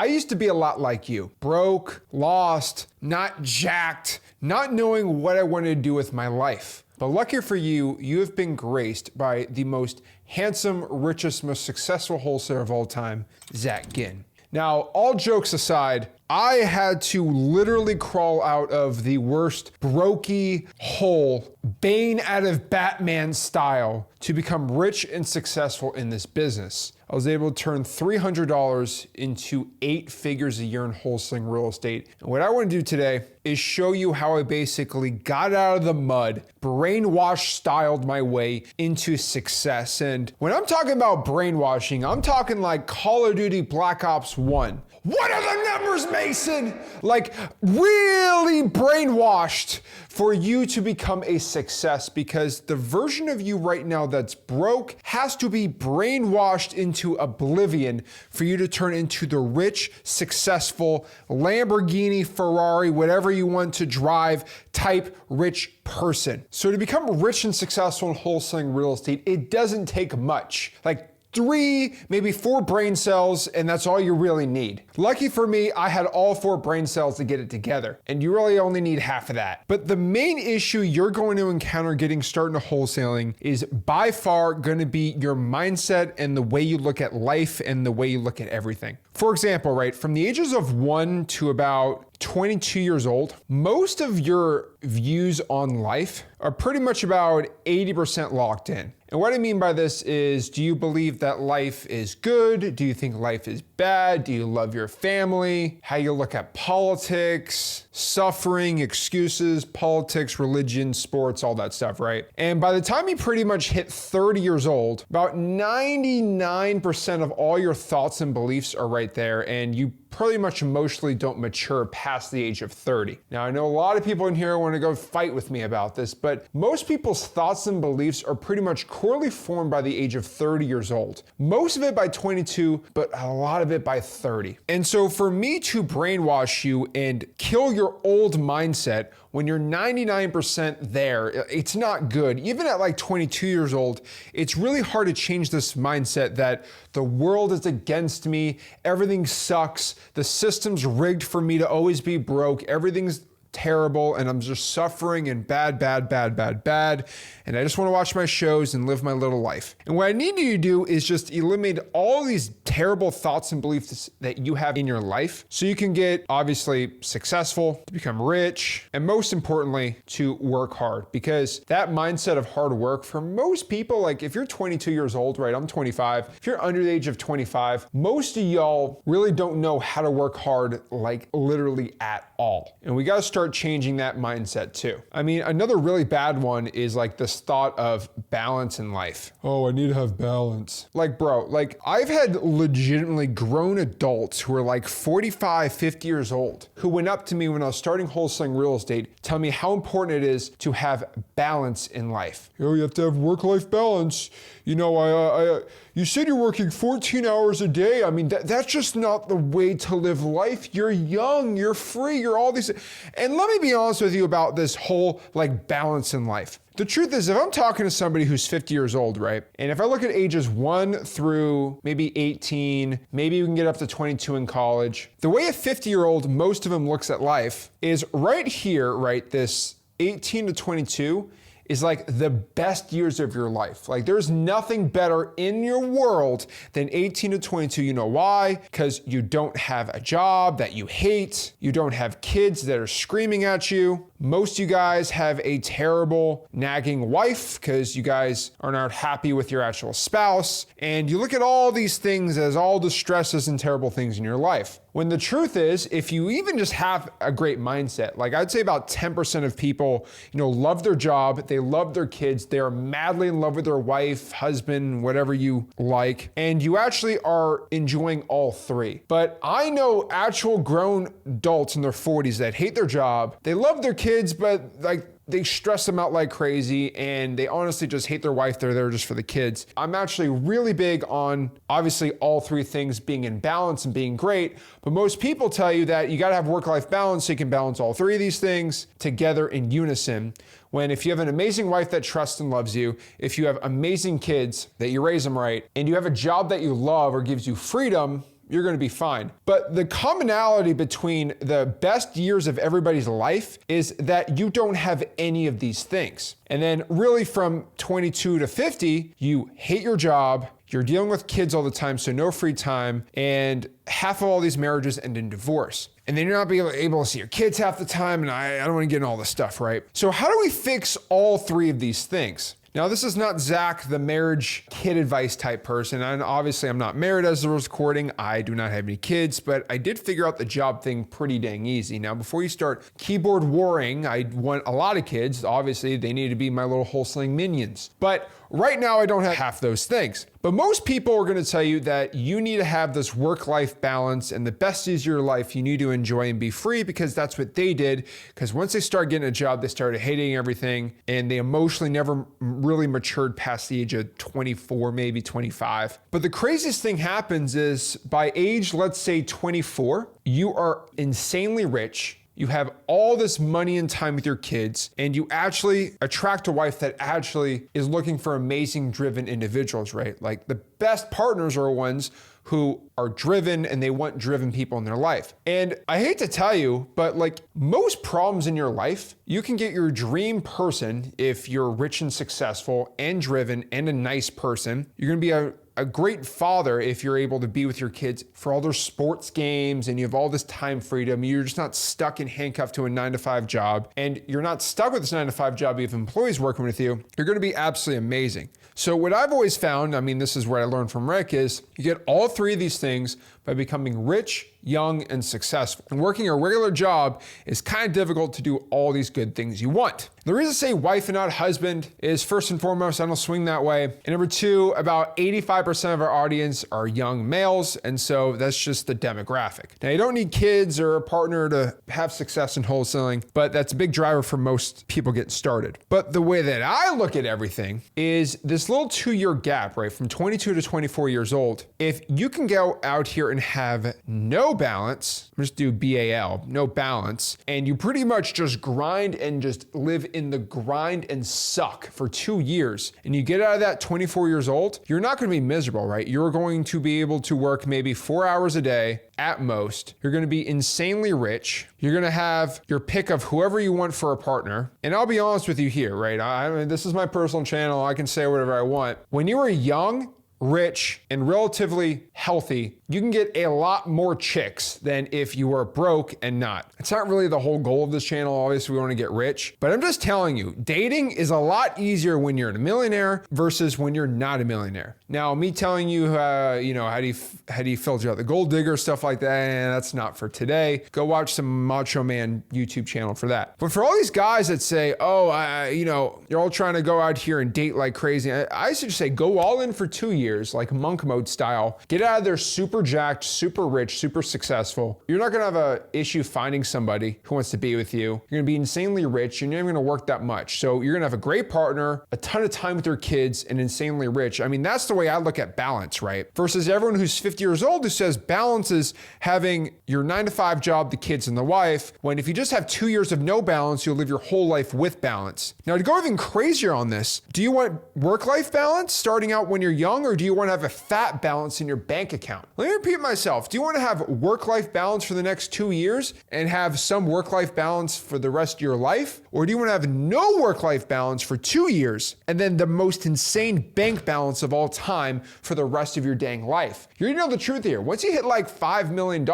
I used to be a lot like you, broke, lost, not jacked, not knowing what I wanted to do with my life. But lucky for you, you have been graced by the most handsome, richest, most successful wholesaler of all time, Zach Ginn. Now, all jokes aside, I had to literally crawl out of the worst brokey hole, Bane out of Batman style, to become rich and successful in this business. I was able to turn $300 into 8 figures a year in wholesaling real estate. And what I want to do today is show you how I basically got out of the mud, brainwash styled my way into success. And when I'm talking about brainwashing, I'm talking like Call of Duty Black Ops 1. What are the numbers, Mason? Like really brainwashed for you to become a success, because the version of you right now that's broke has to be brainwashed into oblivion for you to turn into the rich, successful Lamborghini, Ferrari, whatever you want to drive type rich person. So to become rich and successful in wholesaling real estate, it doesn't take much. Like 3, maybe 4 brain cells, and that's all you really need. Lucky for me, I had all 4 brain cells to get it together, and you really only need half of that. But the main issue you're going to encounter getting started in wholesaling is by far going to be your mindset and the way you look at life and the way you look at everything. For example, right, from the ages of 1 to about 22 years old, most of your views on life are pretty much about 80% locked in. And what I mean by this is, do you believe that life is good? Do you think life is bad? Do you love your family? How you look at politics, suffering, excuses, politics, religion, sports, all that stuff, right? And by the time you pretty much hit 30 years old, about 99% of all your thoughts and beliefs are right there, and you pretty much emotionally don't mature past the age of 30. Now, I know a lot of people in here want to go fight with me about this, but most people's thoughts and beliefs are pretty much corely formed by the age of 30 years old. Most of it by 22, but a lot of it by 30. And so for me to brainwash you and kill your old mindset when you're 99% there, it's not good. Even at like 22 years old, it's really hard to change this mindset that the world is against me, everything sucks, the system's rigged for me to always be broke, everything's terrible, and I'm just suffering and bad, and I just want to watch my shows and live my little life. And what I need you to do is just eliminate all these terrible thoughts and beliefs that you have in your life so you can get obviously successful, to become rich, and most importantly, to work hard. Because that mindset of hard work for most people, like if you're 22 years old, right, I'm 25, if you're under the age of 25, most of y'all really don't know how to work hard, like literally at all. And we got to start changing that mindset too. I mean, another really bad one is like this thought of balance in life. Oh, I need to have balance. Like, bro, like I've had legitimately grown adults who are like 45, 50 years old who went up to me when I was starting wholesaling real estate, tell me how important it is to have balance in life. Oh, you have to have work-life balance. You know, you said you're working 14 hours a day. I mean, that's just not the way to live life. You're young, you're free, you're all these. And let me be honest with you about this whole like balance in life. The truth is, if I'm talking to somebody who's 50 years old, right? And if I look at ages 1 through maybe 18, maybe we can get up to 22 in college. The way a 50-year-old, most of them looks at life is right here, right? This 18 to 22 is like the best years of your life. Like there's nothing better in your world than 18 to 22. You know why? Because you don't have a job that you hate. You don't have kids that are screaming at you. Most of you guys have a terrible nagging wife because you guys are not happy with your actual spouse. And you look at all these things as all the stresses and terrible things in your life. When the truth is, if you even just have a great mindset, like I'd say about 10% of people, love their job, they love their kids, they are madly in love with their wife, husband, whatever you like, and you actually are enjoying all 3. But I know actual grown adults in their 40s that hate their job, they love their kids, but like they stress them out like crazy, and they honestly just hate their wife. They're there just for the kids. I'm actually really big on obviously all 3 things being in balance and being great, but most people tell you that you gotta have work-life balance so you can balance all 3 of these things together in unison. When if you have an amazing wife that trusts and loves you, if you have amazing kids that you raise them right, and you have a job that you love or gives you freedom, you're going to be fine. But the commonality between the best years of everybody's life is that you don't have any of these things. And then really from 22 to 50, you hate your job, you're dealing with kids all the time, so no free time, and half of all these marriages end in divorce. And then you're not being able to see your kids half the time, and I don't want to get into all this stuff, right? So how do we fix all three of these things? Now, this is not Zach, the marriage kid advice type person. And obviously, I'm not married as of recording. I do not have any kids, but I did figure out the job thing pretty dang easy. Now, before you start keyboard warring, I want a lot of kids. Obviously, they need to be my little wholesaling minions. But right now, I don't have half those things. But most people are going to tell you that you need to have this work-life balance, and the best is your life you need to enjoy and be free, because that's what they did. Because once they started getting a job, they started hating everything, and they emotionally never really matured past the age of 24, maybe 25. But the craziest thing happens is by age, let's say 24, you are insanely rich. You have all this money and time with your kids, and you actually attract a wife that actually is looking for amazing, driven individuals, right? Like the best partners are ones who are driven and they want driven people in their life. And I hate to tell you, but like most problems in your life, you can get your dream person if you're rich and successful and driven and a nice person. You're gonna be a great father if you're able to be with your kids for all their sports games and you have all this time freedom. You're just not stuck and handcuffed to a 9-to-5 job, and you're not stuck with this 9-to-5 job. You have employees working with you. You're going to be absolutely amazing. So what I've always found, I mean, this is what I learned from Rick, is you get all three of these things by becoming rich, young, and successful. And working a regular job is kind of difficult to do all these good things you want. The reason I say wife and not husband is, first and foremost, I don't swing that way. And number two, about 85% of our audience are young males, and so that's just the demographic. Now, you don't need kids or a partner to have success in wholesaling, but that's a big driver for most people getting started. But the way that I look at everything is this little 2-year gap, right, from 22 to 24 years old. If you can go out here and have no balance, just do BAL, no balance, and you pretty much just grind and just live in the grind and suck for 2 years, and you get out of that 24 years old, you're not going to be miserable, right? You're going to be able to work maybe 4 hours a day at most. You're going to be insanely rich. You're going to have your pick of whoever you want for a partner. And I'll be honest with you here, right? I mean, this is my personal channel. I can say whatever I want. When you were young, rich, and relatively healthy, you can get a lot more chicks than if you were broke and not. It's not really the whole goal of this channel. Obviously, we want to get rich, but I'm just telling you, dating is a lot easier when you're a millionaire versus when you're not a millionaire. Now, me telling you, how do you filter out the gold digger, stuff like that, that's not for today. Go watch some Macho Man YouTube channel for that. But for all these guys that say, you're all trying to go out here and date like crazy, I should say go all in for 2 years, like monk mode style. Get out of there super jacked, super rich, super successful. You're not gonna have an issue finding somebody who wants to be with you. You're gonna be insanely rich. You're not even gonna work that much. So you're gonna have a great partner, a ton of time with your kids, and insanely rich. I mean, that's the way I look at balance, right? Versus everyone who's 50 years old who says balance is having your 9-to-5 job, the kids, and the wife, when if you just have 2 years of no balance, you'll live your whole life with balance. Now, to go even crazier on this, do you want work-life balance starting out when you're young, or do you want to have a fat balance in your bank account? Let me repeat myself. Do you want to have work-life balance for the next 2 years and have some work-life balance for the rest of your life? Or do you want to have no work-life balance for 2 years and then the most insane bank balance of all time for the rest of your dang life? You're gonna know the truth here. Once you hit like $5 million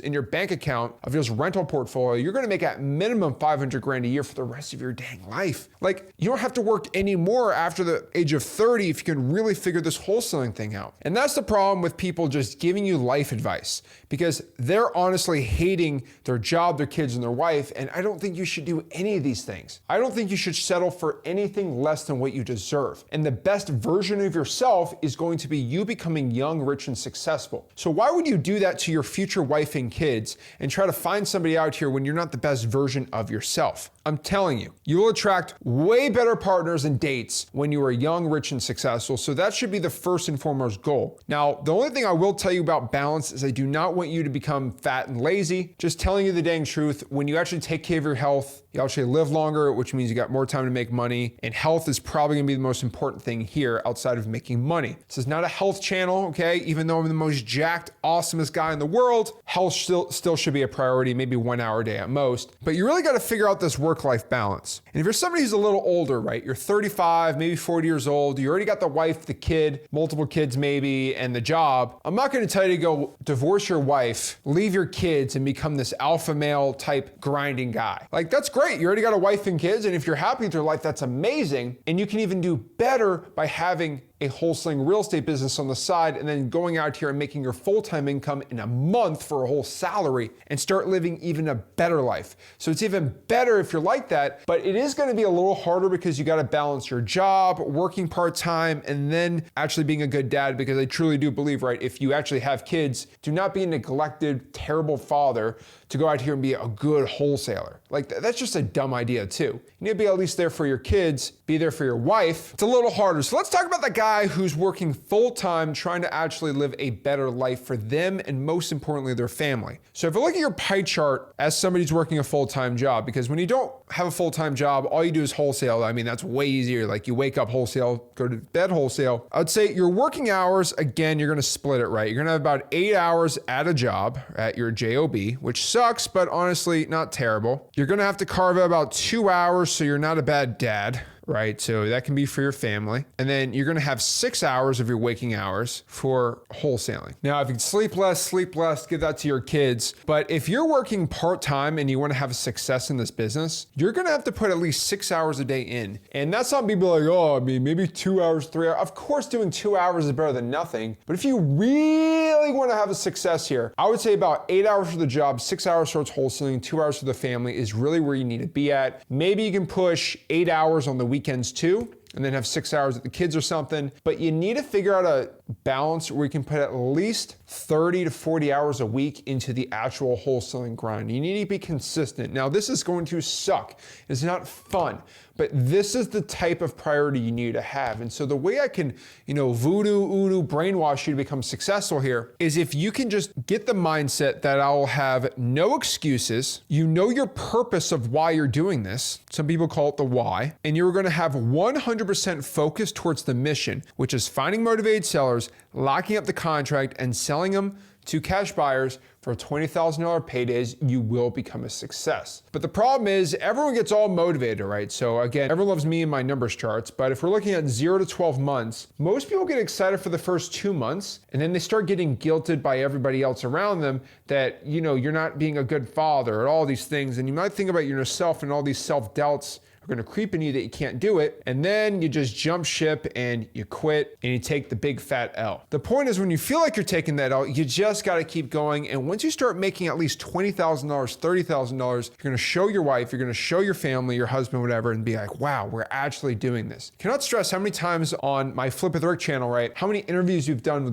in your bank account of just rental portfolio, you're gonna make at minimum 500 grand a year for the rest of your dang life. Like, you don't have to work anymore after the age of 30 if you can really figure this wholesaling thing out. And that's the problem with people just giving you life advice, because they're honestly hating their job, their kids, and their wife. And I don't think you should do any of these things. I don't think you should settle for anything less than what you deserve. And the best version of yourself is going to be you becoming young, rich, and successful. So why would you do that to your future wife and kids and try to find somebody out here when you're not the best version of yourself? I'm telling you, you will attract way better partners and dates when you are young, rich, and successful. So that should be the first and foremost goal. Now, the only thing I will tell you about balance is I do not want you to become fat and lazy. Just telling you the dang truth, when you actually take care of your health, you actually live longer, which means you got more time to make money. And health is probably gonna be the most important thing here outside of making money. This is not a health channel, okay? Even though I'm the most jacked, awesomest guy in the world, health still should be a priority, maybe 1 hour a day at most. But you really gotta figure out this work-life balance. And if you're somebody who's a little older, right? You're 35, maybe 40 years old, you already got the wife, the kid, multiple kids maybe, and the job. I'm not gonna tell you to go divorce your wife, leave your kids, and become this alpha male type grinding guy. Like, that's great. You already got a wife and kids, and if you're happy with your life, that's amazing. And you can even do better by having a wholesaling real estate business on the side and then going out here and making your full-time income in a month for a whole salary and start living even a better life. So it's even better if you're like that, but it is going to be a little harder because you got to balance your job, working part-time, and then actually being a good dad, because I truly do believe, right, if you actually have kids, do not be a neglected, terrible father to go out here and be a good wholesaler. Like, that's just a dumb idea too. You need to be at least there for your kids, be there for your wife. It's a little harder. So let's talk about the guy who's working full-time, trying to actually live a better life for them and most importantly, their family. So if you look at your pie chart as somebody who's working a full-time job, because when you don't have a full-time job, all you do is wholesale. I mean, that's way easier. Like, you wake up wholesale, go to bed wholesale. I'd say your working hours, again, you're gonna split it, right? You're gonna have about 8 hours at a job, at your job, which sucks, but honestly, not terrible. You're gonna have to carve out about 2 hours so you're not a bad dad, right? So that can be for your family. And then you're gonna have 6 hours of your waking hours for wholesaling. Now, if you sleep less, give that to your kids. But if you're working part-time and you wanna have a success in this business, you're gonna have to put at least 6 hours a day in. And that's not people like, oh, I mean, maybe 2 hours, 3 hours. Of course, doing 2 hours is better than nothing. But if you really wanna have a success here, I would say about 8 hours for the job, 6 hours towards wholesaling, 2 hours for the family is really where you need to be at. Maybe you can push 8 hours on the weekends too, and then have 6 hours with the kids or something. But you need to figure out a balance where you can put at least 30 to 40 hours a week into the actual wholesaling grind. You need to be consistent. Now, this is going to suck. It's not fun, but this is the type of priority you need to have. And so the way I can, voodoo, brainwash you to become successful here is if you can just get the mindset that I will have no excuses. You know your purpose of why you're doing this. Some people call it the why. And you're going to have 100% focus towards the mission, which is finding motivated sellers, locking up the contract, and selling them to cash buyers for $20,000 paydays. You will become a success. But the problem is everyone gets all motivated, right? So again, everyone loves me and my numbers charts, but if we're looking at 0 to 12 months, most people get excited for the first 2 months, and then they start getting guilted by everybody else around them that, you're not being a good father or all these things. And you might think about yourself and all these self-doubts are going to creep in you that you can't do it. And then you just jump ship and you quit and you take the big fat L. The point is, when you feel like you're taking that L, you just got to keep going. And once you start making at least $20,000, $30,000, you're going to show your wife, you're going to show your family, your husband, whatever, and be like, wow, we're actually doing this. Cannot stress how many times on my Flip with Rick channel, right? How many interviews you've done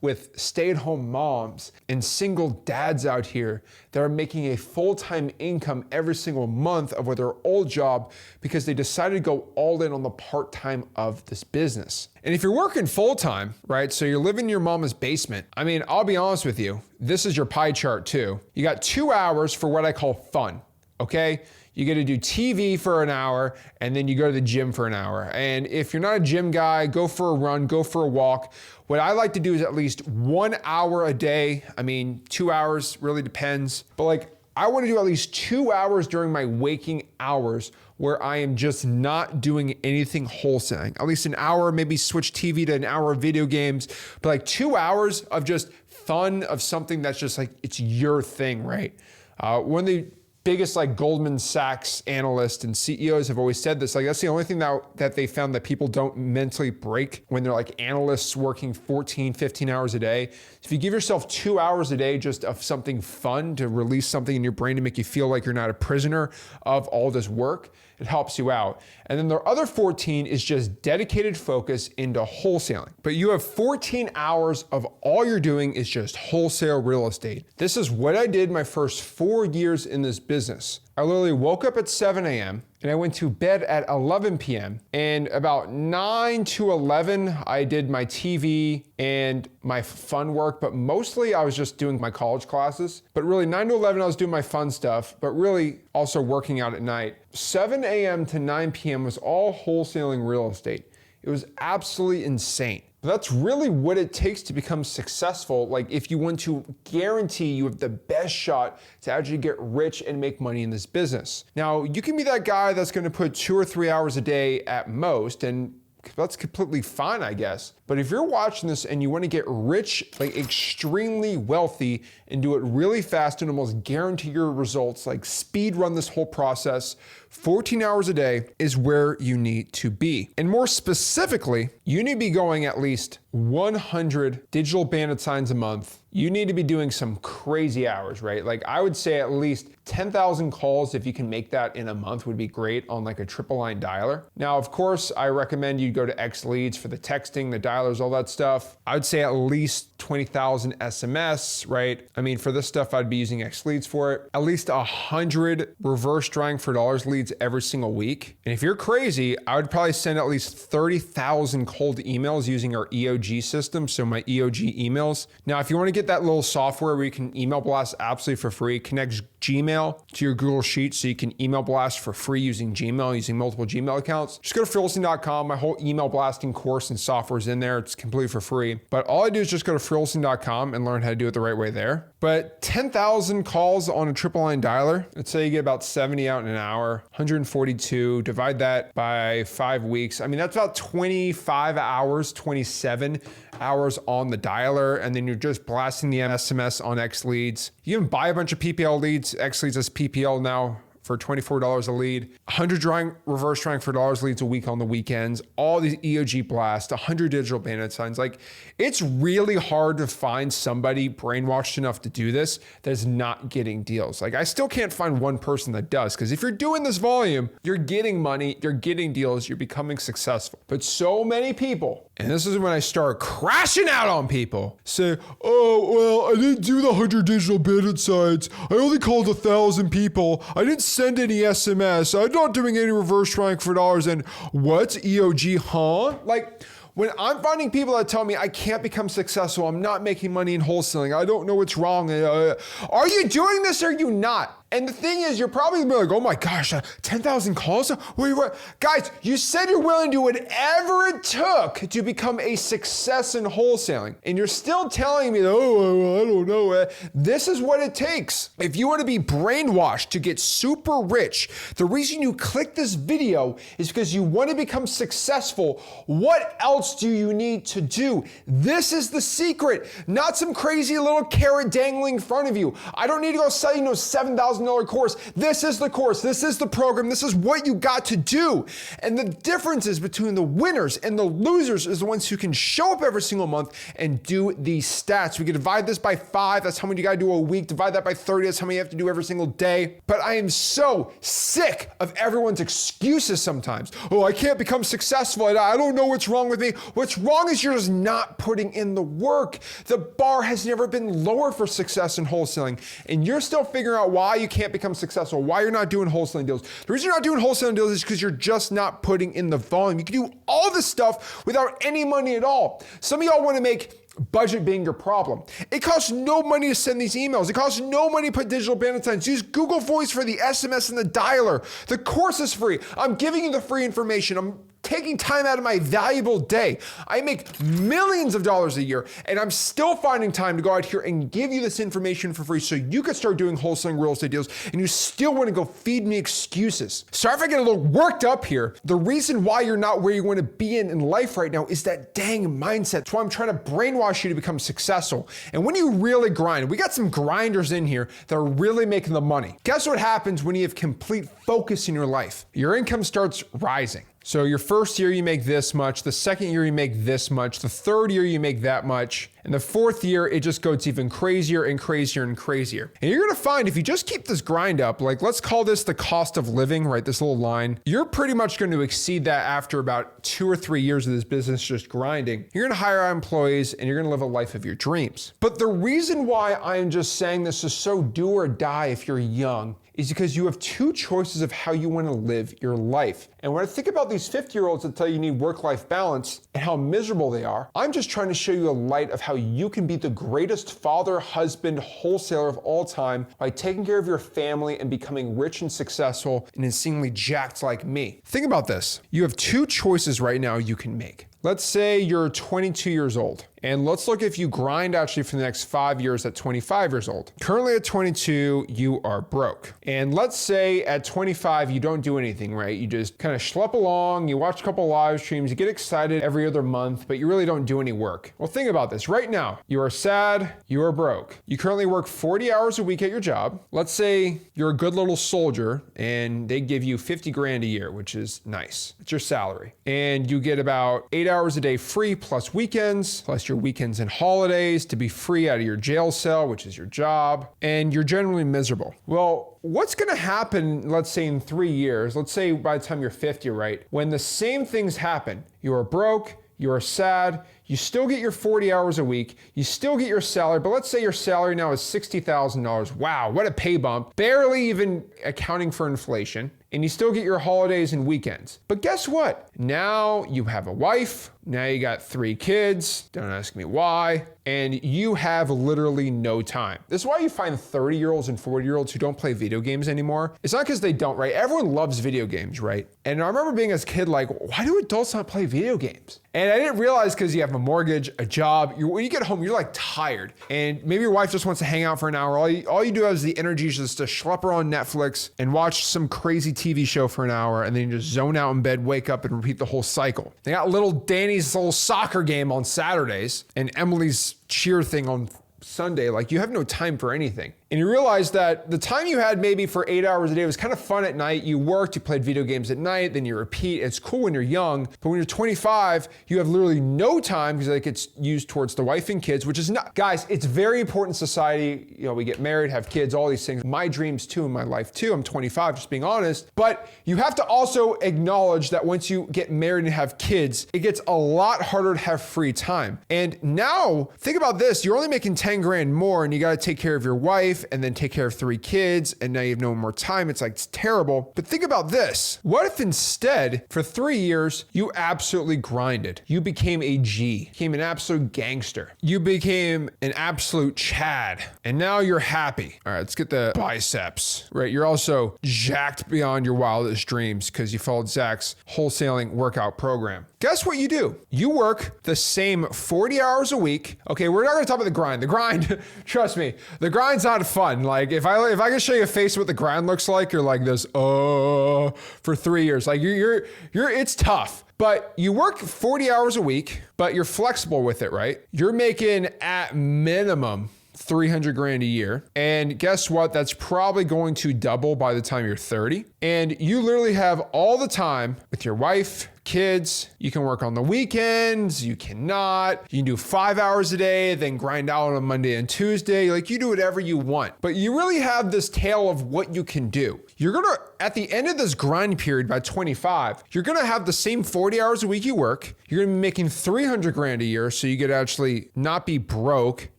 with stay-at-home moms and single dads out here that are making a full-time income every single month of their old job because they decided to go all in on the part-time of this business. And if you're working full-time, right, so you're living in your mama's basement, I mean, I'll be honest with you, this is your pie chart too. You got 2 hours for what I call fun, okay? You get to do TV for an hour, and then you go to the gym for an hour. And if you're not a gym guy, go for a run, go for a walk. What I like to do is at least 1 hour a day. I mean, 2 hours really depends. But I want to do at least 2 hours during my waking hours where I am just not doing anything wholesaling. At least an hour, maybe switch TV to an hour of video games. But 2 hours of just fun, of something that's just it's your thing, right? One of the biggest Goldman Sachs analysts and CEOs have always said this. That's the only thing that they found that people don't mentally break when they're analysts working 14, 15 hours a day. If you give yourself 2 hours a day just of something fun to release something in your brain to make you feel like you're not a prisoner of all this work, it helps you out. And then the other 14 is just dedicated focus into wholesaling. But you have 14 hours of all you're doing is just wholesale real estate. This is what I did my first 4 years in this business. business. I literally woke up at 7 a.m. and I went to bed at 11 p.m. And about 9 to 11, I did my TV and my fun work, but mostly I was just doing my college classes. But really 9 to 11, I was doing my fun stuff, but really also working out at night. 7 a.m. to 9 p.m. was all wholesaling real estate. It was absolutely insane. But that's really what it takes to become successful. Like if you want to guarantee you have the best shot to actually get rich and make money in this business. Now, you can be that guy that's gonna put 2 or 3 hours a day at most, and that's completely fine, I guess. But if you're watching this and you want to get rich, like extremely wealthy, and do it really fast and almost guarantee your results, like speed run this whole process, 14 hours a day is where you need to be. And more specifically, you need to be going at least 100 digital bandit signs a month. You need to be doing some crazy hours, right? Like I would say at least 10,000 calls, if you can make that in a month, would be great on like a triple line dialer. Now, of course, I recommend you go to X Leads for the texting, the dialers, all that stuff. I would say at least 20,000 SMS, right? I mean, for this stuff, I'd be using X Leads for it. At least 100 reverse drawing for dollars leads every single week. And if you're crazy, I would probably send at least 30,000 cold emails using our EOG system. So my EOG emails. Now, if you want to get that little software where you can email blast absolutely for free, connects Gmail to your Google Sheets so you can email blast for free using Gmail, using multiple Gmail accounts. Just go to Wholesaling.com. My whole email blasting course and software is in there. It's completely for free. But all I do is just go to Wholesaling.com and learn how to do it the right way there. But 10,000 calls on a triple line dialer, let's say you get about 70 out in an hour, 142, divide that by 5 weeks. I mean, that's about 25 hours, 27 hours on the dialer, and then you're just blasting the SMS on X Leads. You can buy a bunch of PPL leads. X Leads is PPL now for $24 a lead, 100 drawing, reverse drawing for dollars leads a week on the weekends, all these EOG blasts, 100 digital bandit signs. Like it's really hard to find somebody brainwashed enough to do this that's not getting deals. Like I still can't find one person that does, because if you're doing this volume, you're getting money, you're getting deals, you're becoming successful. But so many people, and this is when I start crashing out on people, say, oh, well, I didn't do the 100 digital bandit signs. I only called 1,000 people. I didn't send any SMS. I'm not doing any reverse trying for dollars. And what's EOG, huh? Like, when I'm finding people that tell me I can't become successful, I'm not making money in wholesaling, I don't know what's wrong. Are you doing this or are you not? And the thing is, you're probably gonna be like, oh my gosh, 10,000 calls? Wait, guys, you said you're willing to do whatever it took to become a success in wholesaling. And you're still telling me, oh, I don't know. This is what it takes. If you want to be brainwashed to get super rich, the reason you click this video is because you want to become successful. What else do you need to do? This is the secret, not some crazy little carrot dangling in front of you. I don't need to go sell you no $7,000 course. This is the course. This is the program. This is what you got to do. And the differences between the winners and the losers is the ones who can show up every single month and do these stats. We can divide this by 5. That's how many you got to do a week. Divide that by 30. That's how many you have to do every single day. But I am so sick of everyone's excuses sometimes. Oh, I can't become successful. I don't know what's wrong with me. What's wrong is you're just not putting in the work. The bar has never been lower for success in wholesaling. And you're still figuring out why you can't become successful, why you're not doing wholesaling deals. The reason you're not doing wholesaling deals is because you're just not putting in the volume. You can do all this stuff without any money at all. Some of y'all want to make budget being your problem. It costs no money to send these emails. It costs no money to put digital bandit signs. Use Google Voice for the SMS and the dialer. The course is free. I'm giving you the free information. I'm taking time out of my valuable day. I make millions of dollars a year, and I'm still finding time to go out here and give you this information for free so you can start doing wholesaling real estate deals, and you still want to go feed me excuses. Sorry if I get a little worked up here. The reason why you're not where you want to be in life right now is that dang mindset. That's why I'm trying to brainwash you to become successful. And when you really grind, we got some grinders in here that are really making the money. Guess what happens when you have complete focus in your life? Your income starts rising. So your first year you make this much, the second year you make this much, the third year you make that much, And the fourth year, it just goes even crazier and crazier and crazier. And you're gonna find if you just keep this grind up, like let's call this the cost of living, right? This little line, you're pretty much going to exceed that after about 2 or 3 years of this business just grinding. You're gonna hire employees and you're gonna live a life of your dreams. But the reason why I'm just saying this is so do or die if you're young is because you have two choices of how you want to live your life. And when I think about these 50-year-olds that tell you need work-life balance and how miserable they are, I'm just trying to show you a light of how you can be the greatest father, husband, wholesaler of all time by taking care of your family and becoming rich and successful and insanely jacked like me. Think about this. You have two choices right now you can make. Let's say you're 22 years old. And let's look if you grind actually for the next 5 years at 25 years old. Currently at 22, you are broke. And let's say at 25, you don't do anything, right? You just kind of schlep along, you watch a couple live streams, you get excited every other month, but you really don't do any work. Well, think about this. Right now, you are sad, you are broke. You currently work 40 hours a week at your job. Let's say you're a good little soldier and they give you 50 grand a year, which is nice. It's your salary. And you get about 8 hours a day free plus weekends, plus your weekends and holidays to be free out of your jail cell, which is your job, and you're generally miserable. Well, what's gonna happen, let's say in 3 years, let's say by the time you're 50, right? When the same things happen, you are broke, you are sad, you still get your 40 hours a week, you still get your salary, but let's say your salary now is $60,000. Wow, what a pay bump. Barely even accounting for inflation. And you still get your holidays and weekends. But guess what? Now you have a wife, now you got 3 kids, don't ask me why, and you have literally no time. This is why you find 30-year-olds and 40-year-olds who don't play video games anymore. It's not because they don't, right? Everyone loves video games, right? And I remember being as a kid like, why do adults not play video games? And I didn't realize because you have a mortgage, a job, when you get home, you're like tired. And maybe your wife just wants to hang out for an hour. All you do has the energy just to schlep her on Netflix and watch some crazy TV show for an hour, and then you just zone out in bed, wake up, and repeat the whole cycle. They got little Danny's little soccer game on Saturdays and Emily's cheer thing on Sunday. Like, you have no time for anything. And you realize that the time you had maybe for 8 hours a day was kind of fun at night. You worked, you played video games at night, then you repeat. It's cool when you're young, but when you're 25, you have literally no time because like it's used towards the wife and kids, which is not, guys, it's very important in society. You know, we get married, have kids, all these things. My dreams too, in my life too. I'm 25, just being honest. But you have to also acknowledge that once you get married and have kids, it gets a lot harder to have free time. And now think about this, you're only making 10 grand more and you got to take care of your wife and then take care of 3 kids, and now you have no more time. It's like, it's terrible. But think about this. What if instead, for 3 years, you absolutely grinded? You became a G, became an absolute gangster. You became an absolute Chad, and now you're happy. All right, let's get the biceps, right? You're also jacked beyond your wildest dreams because you followed Zach's wholesaling workout program. Guess what you do? You work the same 40 hours a week. Okay, we're not gonna talk about the grind. The grind, trust me, the grind's not fun. Like if I can show you a face of what the grind looks like, you're like this, for 3 years. Like you're it's tough. But you work 40 hours a week, but you're flexible with it, right? You're making at minimum 300 grand a year. And guess what? That's probably going to double by the time you're 30. And you literally have all the time with your wife, kids. You can work on the weekends. You cannot. You can do 5 hours a day, then grind out on Monday and Tuesday. Like, you do whatever you want. But you really have this tale of what you can do. You're gonna, at the end of this grind period by 25, you're gonna have the same 40 hours a week you work. You're gonna be making 300 grand a year, so you could actually not be broke.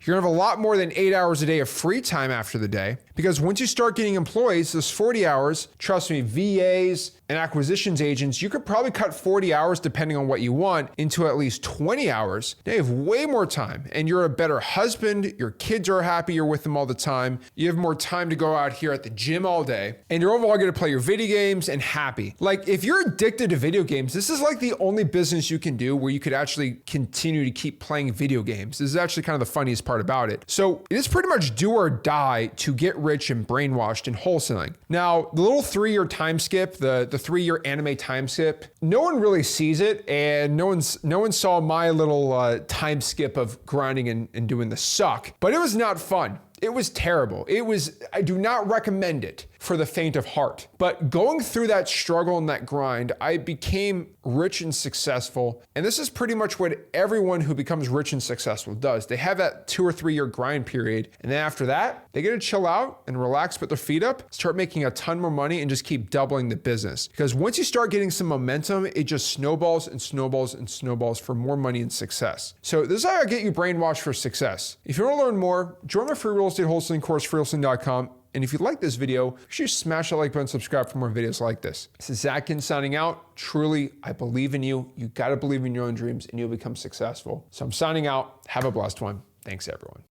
You're gonna have a lot more than 8 hours a day of free time after the day. Because once you start getting employees, those 40 hours, trust me, VAs and acquisitions agents, you could probably cut 40 hours, depending on what you want, into at least 20 hours. Now you have way more time, and you're a better husband. Your kids are happy. You're with them all the time. You have more time to go out here at the gym all day, and you're overall going to play your video games and happy. Like, if you're addicted to video games, this is like the only business you can do where you could actually continue to keep playing video games. This is actually kind of the funniest part about it. So it is pretty much do or die to get rich and brainwashed in wholesaling. Now, the little 3-year time skip, the 3-year anime time skip, no one really sees it, and no one saw my little time skip of grinding and doing the suck, but it was not fun. It was terrible. I do not recommend it. for the faint of heart. But going through that struggle and that grind, I became rich and successful. And this is pretty much what everyone who becomes rich and successful does. They have that 2 or 3 year grind period. And then after that, they get to chill out and relax, put their feet up, start making a ton more money and just keep doubling the business. Because once you start getting some momentum, it just snowballs and snowballs and snowballs for more money and success. So this is how I get you brainwashed for success. If you want to learn more, join my free real estate wholesaling course, freewholesaling.com. And if you like this video, you should smash that like button, subscribe for more videos like this. This is Zach Ginn signing out. Truly, I believe in you. You got to believe in your own dreams and you'll become successful. So I'm signing out. Have a blessed one. Thanks, everyone.